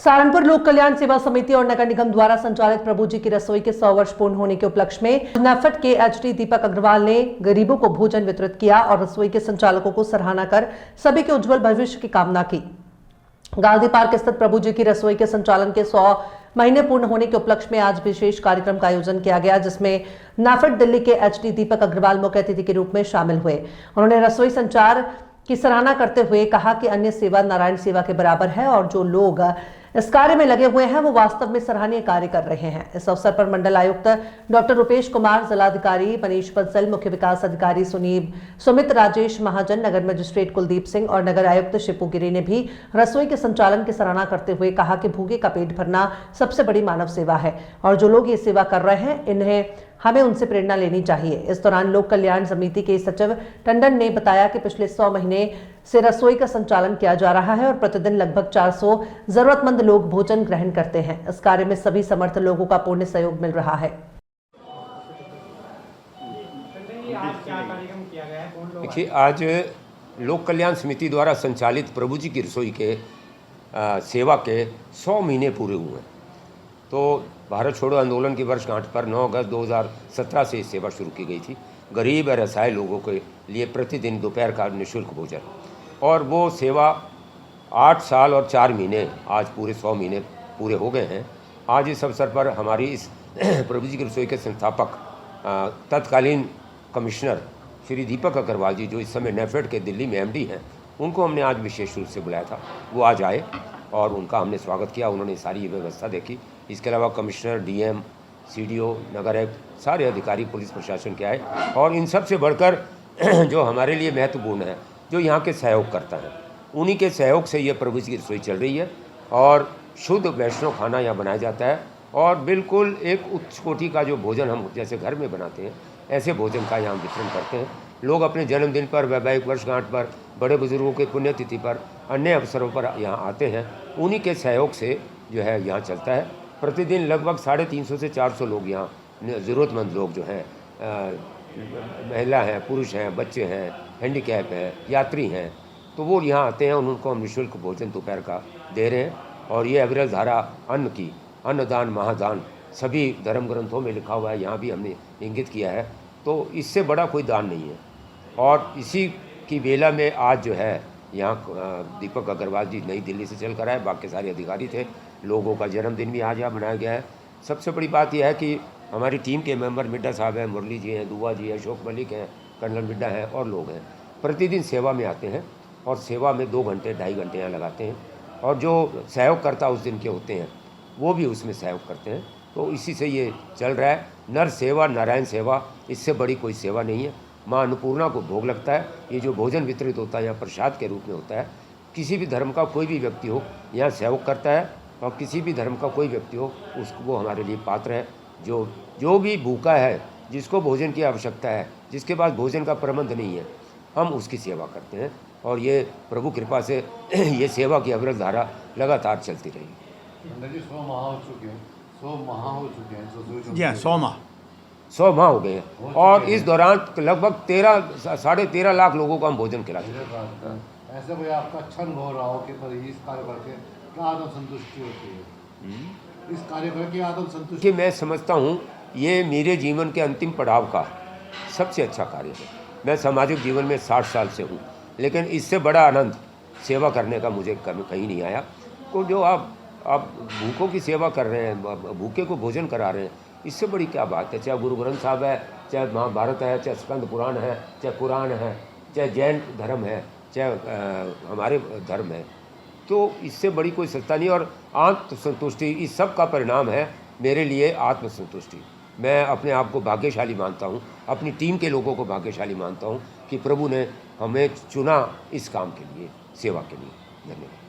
सहारनपुर लोक कल्याण सेवा समिति और नगर निगम द्वारा संचालित प्रभु जी की रसोई के 100 वर्ष पूर्ण होने के उपलक्ष्य में नेफेड के एचडी दीपक अग्रवाल ने गरीबों को भोजन वितरित किया और रसोई के संचालकों को सराहना कर सभी के उज्जवल भविष्य की कामना की। गांधी पार्क स्थित प्रभु जी की रसोई के संचालन के 100 महीने पूर्ण होने के उपलक्ष्य में आज विशेष कार्यक्रम का आयोजन किया गया, जिसमें नेफेड दिल्ली के एचडी दीपक अग्रवाल मुख्य अतिथि के रूप में शामिल हुए। उन्होंने रसोई संचार की सराहना करते हुए कहा कि अन्य सेवा नारायण सेवा के बराबर है और जो लोग इस कार्य में लगे हुए हैं वो वास्तव में सराहनीय कार्य कर रहे हैं। इस अवसर पर मंडल आयुक्त डॉक्टर रुपेश कुमार, जिलाधिकारी मनीष बंसल, मुख्य विकास अधिकारी सुमित राजेश महाजन, नगर मजिस्ट्रेट कुलदीप सिंह और नगर आयुक्त शिपू गिरी ने भी रसोई के संचालन की सराहना करते हुए कहा कि भूखे का पेट भरना सबसे बड़ी मानव सेवा है और जो लोग ये सेवा कर रहे हैं हमें उनसे प्रेरणा लेनी चाहिए। इस दौरान लोक कल्याण समिति के सचिव टंडन ने बताया कि पिछले 100 महीने से रसोई का संचालन किया जा रहा है और प्रतिदिन लगभग 400 जरूरतमंद लोग भोजन ग्रहण करते हैं। इस कार्य में सभी समर्थ लोगों का पूर्ण सहयोग मिल रहा है। देखिए, आज लोक कल्याण समिति द्वारा संचालित प्रभु जी की रसोई के सेवा के 100 महीने पूरे हुए हैं। तो भारत छोड़ो आंदोलन की वर्षगांठ पर 9 अगस्त 2017 से सेवा शुरू की गई थी। गरीब और असहाय लोगों के लिए प्रतिदिन दोपहर का निःशुल्क भोजन, और वो सेवा 8 साल और 4 महीने, आज पूरे 100 महीने पूरे हो गए हैं। आज इस अवसर पर हमारी इस प्रभु जी की रसोई के संस्थापक तत्कालीन कमिश्नर श्री दीपक अग्रवाल जी, जो इस समय नेफेड के दिल्ली में एमडी हैं, उनको हमने आज विशेष रूप से बुलाया था। वो आज आए और उनका हमने स्वागत किया। उन्होंने सारी व्यवस्था देखी। इसके अलावा कमिश्नर, डीएम, सीडीओ, नगर आयुक्त, सारे अधिकारी पुलिस प्रशासन के आए। और इन सब से बढ़कर जो हमारे लिए महत्वपूर्ण है, जो यहाँ के सहयोग करता है, उन्हीं के सहयोग से ये प्रभु जी की रसोई चल रही है और शुद्ध वैष्णव खाना यहाँ बनाया जाता है। और बिल्कुल एक उच्च कोटि का जो भोजन हम जैसे घर में बनाते हैं, ऐसे भोजन का यहाँ वितरण करते हैं। लोग अपने जन्मदिन पर, वैवाहिक वर्षगांठ पर, बड़े बुजुर्गों के पुण्यतिथि पर, अन्य अवसरों पर यहाँ आते हैं। उन्हीं के सहयोग से जो है यहाँ चलता है। प्रतिदिन लगभग 350 से 400 लोग यहाँ, ज़रूरतमंद लोग जो हैं, महिला हैं, पुरुष हैं, बच्चे हैं, हैंडीकैप हैं, यात्री हैं, तो वो यहाँ आते हैं और उनको हम निःशुल्क भोजन दोपहर का दे रहे हैं। और ये अविरल धारा अन्न की, अन्नदान महादान, सभी धर्म ग्रंथों में लिखा हुआ है, यहाँ भी हमने इंगित किया है। तो इससे बड़ा कोई दान नहीं है। और इसी की बेला में आज जो है यहाँ दीपक अग्रवाल जी नई दिल्ली से चल कर आए, बाकी सारे अधिकारी थे। लोगों का जन्मदिन भी आज यहाँ मनाया गया है। सबसे बड़ी बात यह है कि हमारी टीम के मेंबर मिड्डा साहब हैं, मुरली जी हैं, दुआ जी हैं, अशोक मलिक हैं, कर्नल मिड्डा हैं और लोग हैं, प्रतिदिन सेवा में आते हैं और सेवा में 2 घंटे 2.5 घंटे यहाँ लगाते हैं। और जो सहयोगकर्ता उस दिन के होते हैं वो भी उसमें सहयोग करते हैं। तो इसी से ये चल रहा है। नर सेवा नारायण सेवा, इससे बड़ी कोई सेवा नहीं है। माँ अन्नपूर्णा को भोग लगता है। ये जो भोजन वितरित होता है यहाँ प्रसाद के रूप में होता है। किसी भी धर्म का कोई भी व्यक्ति हो यहाँ सहयोग करता है, और किसी भी धर्म का कोई व्यक्ति हो उसको वो हमारे लिए पात्र है। जो भी भूखा है, जिसको भोजन की आवश्यकता है, जिसके पास भोजन का प्रबंध नहीं है, हम उसकी सेवा करते हैं। और ये प्रभु कृपा से ये सेवा की अविरल धारा लगातार चलती रही। 100 माह हो चुके हैं। 100 माह हो गए हैं। और इस दौरान लगभग 13-13.5 लाख लोगों को हम भोजन खिलाते हैं। ऐसे कोई आपका अच्छा अनुभव रहा हो कि इस कार्य करके क्या आत्म संतुष्टि होती है? इस कार्य करके आत्म संतुष्टि कि मैं समझता हूँ ये मेरे जीवन के अंतिम पड़ाव का सबसे अच्छा कार्य है। मैं सामाजिक जीवन में 60 साल से हूँ, लेकिन इससे बड़ा आनंद सेवा करने का मुझे कहीं नहीं आया। को जो आप भूखों की सेवा कर रहे हैं, भूखे को भोजन करा रहे हैं, इससे बड़ी क्या बात है। चाहे गुरु ग्रंथ साहब है, चाहे महाभारत है, चाहे स्कंद पुराण है, चाहे पुराण है, चाहे जैन धर्म है, चाहे हमारे धर्म है, तो इससे बड़ी कोई सत्ता नहीं। और आत्म संतुष्टि इस सब का परिणाम है मेरे लिए आत्म संतुष्टि। मैं अपने आप को भाग्यशाली मानता हूँ, अपनी टीम के लोगों को भाग्यशाली मानता हूँ कि प्रभु ने हमें चुना इस काम के लिए, सेवा के लिए। धन्यवाद।